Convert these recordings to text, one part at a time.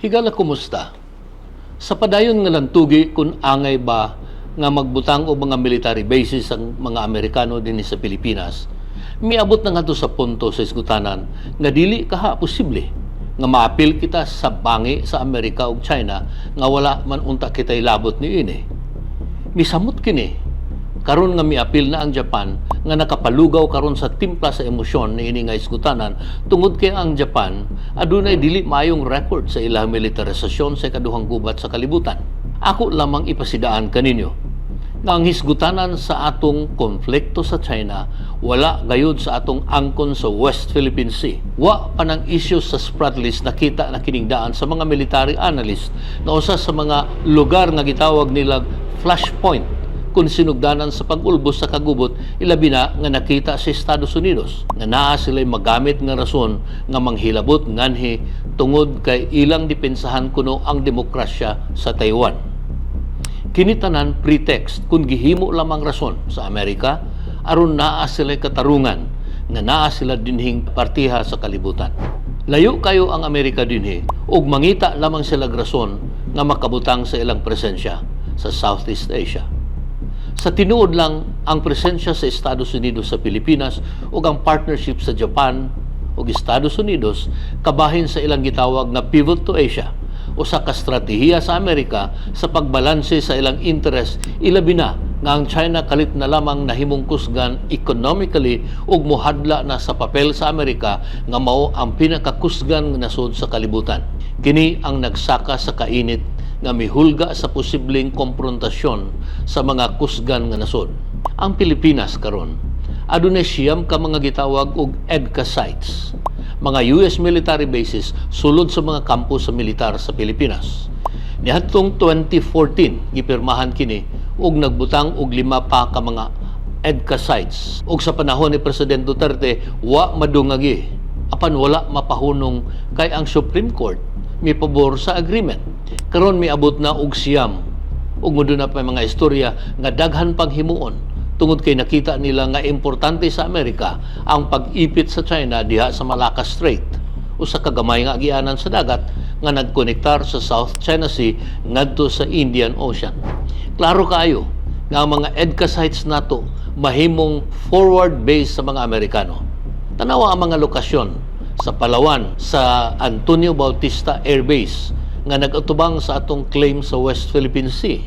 Higala kumusta? Sa padayon nga lantugi kung angay ba nga magbutang o mga military bases ang mga Amerikano din sa Pilipinas, miabot na nga to sa punto sa isgutanan nga dili kaha posible nga maapil kita sa bangi sa Amerika ug China nga wala man unta kitay labot ni ini. Misamot kini karon nga miapil na ang Japan nga nakapalugaw karon sa timpla sa emosyon ni ini nga isgutanan tungod kay ang Japan adunay dili maayong record sa ilang militarisasyon sa ikaduhang gubat sa kalibutan. Ako lamang ipasidaan kaninyo nga ang hisgutanan sa atong konflikto sa China wala gayud sa atong angkon sa West Philippine Sea. Wa pa ng issues sa spread list nakita na kinigdaan sa mga military analyst na usa sa mga lugar nga gitawag nilang flashpoint kung sinugdanan sa pag-ulbos sa kagubot, ilabi na nga nakita sa Estados Unidos nga naa sila'y magamit nga rason nga manghilabot nganhi tungod kay ilang depensahan kuno ang demokrasya sa Taiwan. Kinitanan pretext kung gihimo lamang rason sa Amerika aron naa sila'y katarungan nga naa sila dinhing partiha sa kalibutan. Layo kayo ang Amerika dinhi ug mangita lamang sila rason nga makabutang sa ilang presensya sa Southeast Asia. Sa tinuod lang ang presensya sa Estados Unidos sa Pilipinas ug ang partnership sa Japan ug Estados Unidos kabahin sa ilang gitawag na pivot to Asia o sa kastratehiya sa Amerika sa pagbalanse sa ilang interes ilabi na nga ang China kalit na lamang nahimong kusgan economically ug mohadla na sa papel sa Amerika nga mao ang pinakakusgan nga nasod sa kalibutan. Kini ang nagsaka sa kainit nga mihulga sa posibleng komprontasyon sa mga kusgan nga nasod. Ang Pilipinas karon adunay siyam ka mga gitawag og EDCA sites, mga US military bases sulod sa mga kampo sa militar sa Pilipinas. Niadtong 2014 gipirmahan kini ug nagbutang og 5 pa ka mga EDCA sites. Ug sa panahon ni Presidente Duterte wa madungagi apan wala mapahunong kay ang Supreme Court may pabor sa agreement. Karon miabot na og siyam ug modo na pa mga istorya nga daghan pang himuon tungod kay nakita nila nga importante sa Amerika ang pag-ipit sa China diha sa Malacca Strait o sa kagamay nga agianan sa dagat nga nagkonektar sa South China Sea ngadto sa Indian Ocean. Klaro kayo nga ang mga EDCA sites nato mahimong forward base sa mga Amerikano. Tanawa ang mga lokasyon sa Palawan, sa Antonio Bautista Air Base nga nag-atubang sa atong claim sa West Philippine Sea.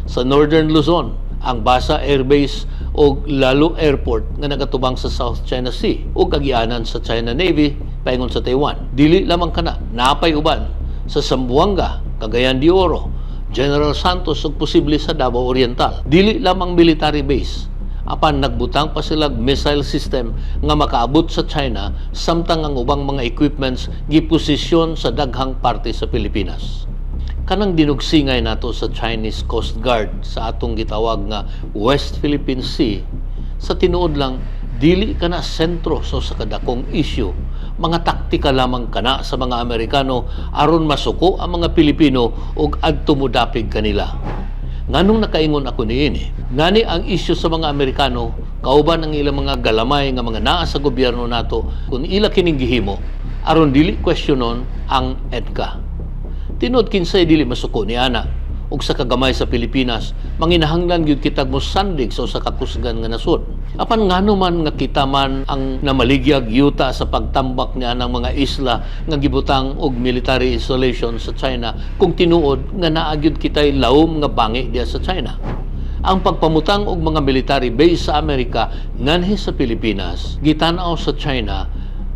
Sa Northern Luzon, ang Basa Air Base o Lalo Airport nga nagatubang sa South China Sea o kagianan sa China Navy paingon sa Taiwan. Dili lamang kana, napay uban sa Zamboanga, Cagayan de Oro, General Santos ug posible sa Davao Oriental. Dili lamang military base, apan nagbutang pa sila missile system nga makaabot sa China samtang ang ubang mga equipments giposisyon sa daghang parte sa Pilipinas. Kanang dinugsingay nato sa Chinese Coast Guard sa atong gitawag nga West Philippine Sea, sa tinuod lang dili kana sentro sa kadakong issue, mga taktika lamang kana sa mga Amerikano aron masuko ang mga Pilipino ug adto modapig kanila. Nganong nakaingon ako niini? Ngani ang issue sa mga Amerikano kauban ang ilang mga galamay nga mga naa sa gobyerno nato kung ila kining gihimo aron dili questionon ang EDCA. Tinod kinsay dili masuko ni ana ug sa kagamay sa Pilipinas manginahanglan gyud kitag mosandig sa usa ka kusgan nga nasod. Apan ngano man nga kita man ang namaligyag yuta sa pagtambak niya ng mga isla nga gibutang og military installation sa China kung tinuod nga naa gyud kitay lawom nga bangi diha sa China. Ang pagpamutang og mga military base sa Amerika nganhi sa Pilipinas gitanaw sa China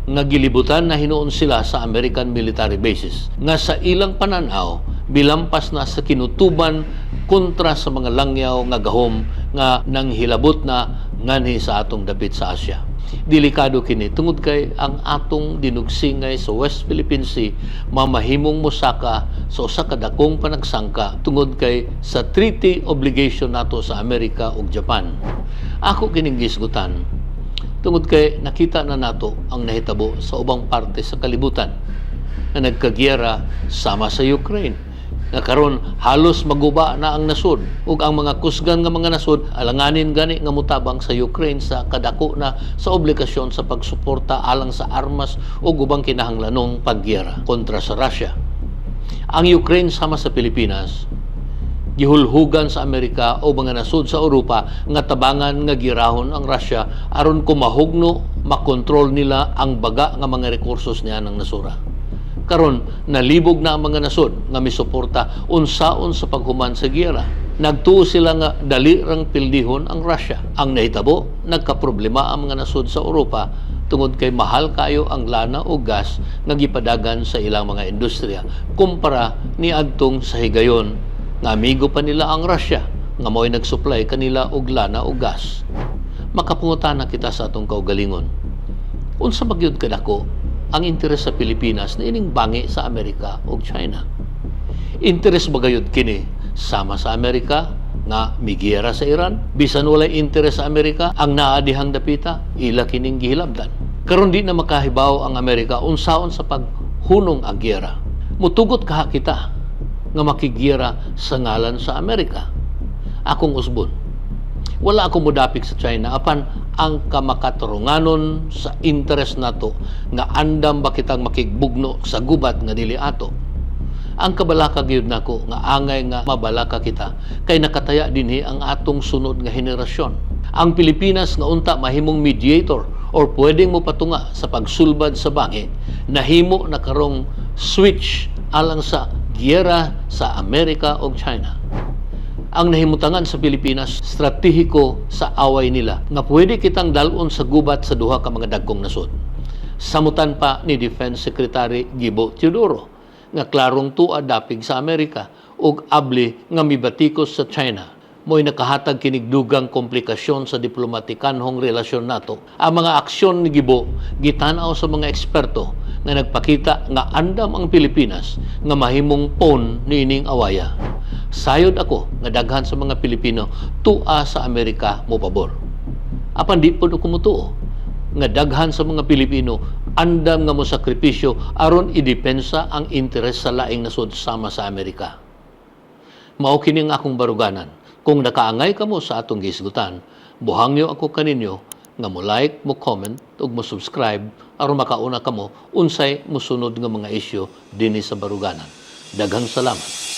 nga gilibutan na hinuon sila sa American military bases nga sa ilang pananaw bilampas na sa kinutuban kontra sa mga langyaw nga gahom nga nanghilabot na nganhi sa atong dapit sa Asia. Delikado kini tungod kay ang atong dinugsingay sa West Philippine Sea mamahimong mosaka sa usa ka dakong panagsangka tungod kay sa treaty obligation nato sa Amerika ug Japan. Ako kining gisgutan tungod kay nakita na nato ang nahitabo sa ubang parte sa kalibutan na nagkagyera sama sa Ukraine nga karon halos maguba na ang nasod ug ang mga kusgan nga mga nasod alanganin gani nga mutabang sa Ukraine sa kadako na sa obligasyon sa pagsuporta alang sa armas ug ubang kinahanglanong paggyera kontra sa Russia. Ang Ukraine sama sa Pilipinas gihulhugan sa Amerika o mga nasud sa Europa nga tabangan nga girahon ang Russia aron kumahugno makontrol nila ang baga nga mga rekursos niya ng nasura. Karon nalibog na ang mga nasod nga misuporta unsaon sa paghuman sa giyera. Nagtuo sila nga dali rang pildihon ang Russia. Ang nahitabo, nagkaproblema ang mga nasod sa Europa tungod kay mahal kayo ang lana o gas nga gipadagan sa ilang mga industriya kumpara ni adtong sa higayon nga amigo pa nila ang Russia nga mo'y nagsupply kanila og lana o gas. Makapungutana kita sa atong kaugalingon. Unsa magyud kadako ang interes sa Pilipinas na ining bangi sa Amerika o China? Interes ba gayud kini sama sa Amerika nga migiyera sa Iran? Bisan walay interes sa Amerika ang naadihang dapita, ila kining gihilabdan. Karon di na makahibaw ang Amerika unsaon sa paghunong ang giyera. Mutugot kaha kita nga makigiyera sa ngalan sa Amerika. Akong usbon, wala akong mudapik sa China apan ang kamakatarunganon sa interes nato nga andam ba kitang makigbugno sa gubat nga dili ato. Ang kabalaka gyud nako nga angay nga mabalaka kita kay nakataya dinhi ang atong sunod nga henerasyon. Ang Pilipinas nga unta mahimong mediator or pwedeng mo patunga sa pagsulbad sa bangi, nahimo na karong switch alang sa giyera sa Amerika o China. Ang nahimutangan sa Pilipinas, stratehiko sa away nila nga pwede kitang dalon sa gubat sa duha ka mga dagkong nasod. Samutan pa ni Defense Secretary Gibo Teodoro nga klarong tuwa dapig sa Amerika ug abli nga mibatikos sa China. Mo'y nakahatag kinigdugang komplikasyon sa diplomatikanhong relasyon nato. Ang mga aksyon ni Gibo gitanaw sa mga eksperto nga nagpakita nga andam ang Pilipinas nga mahimong pon niining awaya. Sayod ako nga daghan sa mga Pilipino tua sa Amerika mo pabor. Apan di po ko mutuo nga daghan sa mga Pilipino andam nga mo sakripisyo aron idepensa ang interes sa laing nasod sama sa Amerika. Mao kini nga akong baruganan. Kung nakaangay ka mo sa atong gisgutan, buhangyo ako kaninyo nga mo like, mo comment, ug mo subscribe aron makauna ka mo unsay mosunod nga mga isyu dinhi sa baruganan. Daghang salamat.